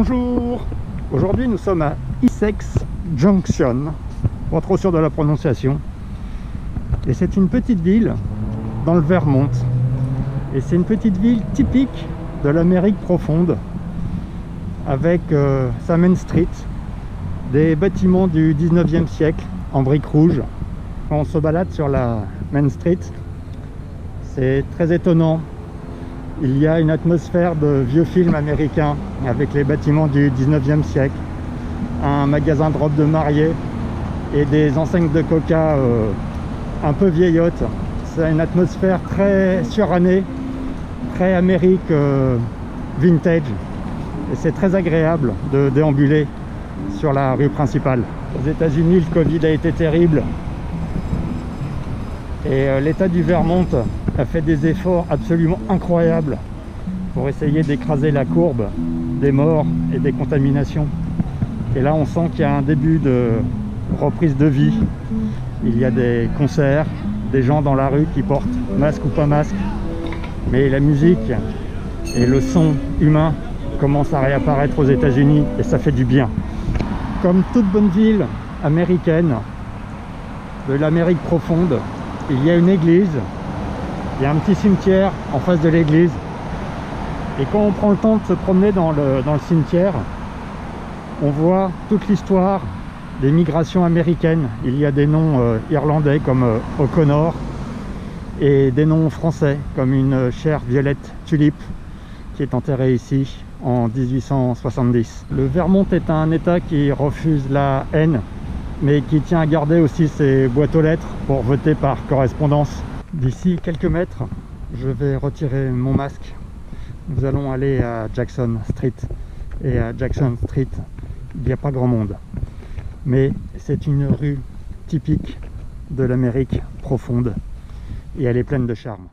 Bonjour. Aujourd'hui nous sommes à Essex Junction, pas trop sûr de la prononciation, et c'est une petite ville dans le Vermont, et c'est une petite ville typique de l'Amérique profonde avec sa Main Street, des bâtiments du 19e siècle en briques rouges. Quand on se balade sur la Main Street, c'est très étonnant. Il y a une atmosphère de vieux films américains avec les bâtiments du 19e siècle, un magasin de robes de mariée et des enseignes de coca un peu vieillottes. C'est une atmosphère très surannée, très Amérique vintage, et c'est très agréable de déambuler sur la rue principale. Aux États-Unis, le Covid a été terrible et l'État du Vermont a fait des efforts absolument incroyables pour essayer d'écraser la courbe des morts et des contaminations. Et là, on sent qu'il y a un début de reprise de vie. Il y a des concerts, des gens dans la rue qui portent masque ou pas masque, mais la musique et le son humain commencent à réapparaître aux États-Unis et ça fait du bien. Comme toute bonne ville américaine de l'Amérique profonde, il y a une église, il y a un petit cimetière en face de l'église, et quand on prend le temps de se promener dans le cimetière, on voit toute l'histoire des migrations américaines. Il y a des noms irlandais comme O'Connor et des noms français comme une chère Violette Tulip qui est enterrée ici en 1870. Le Vermont est un état qui refuse la haine, mais qui tient à garder aussi ses boîtes aux lettres pour voter par correspondance. D'ici quelques mètres, je vais retirer mon masque. Nous allons aller à Jackson Street. Et à Jackson Street, il n'y a pas grand monde. Mais c'est une rue typique de l'Amérique profonde. Et elle est pleine de charme.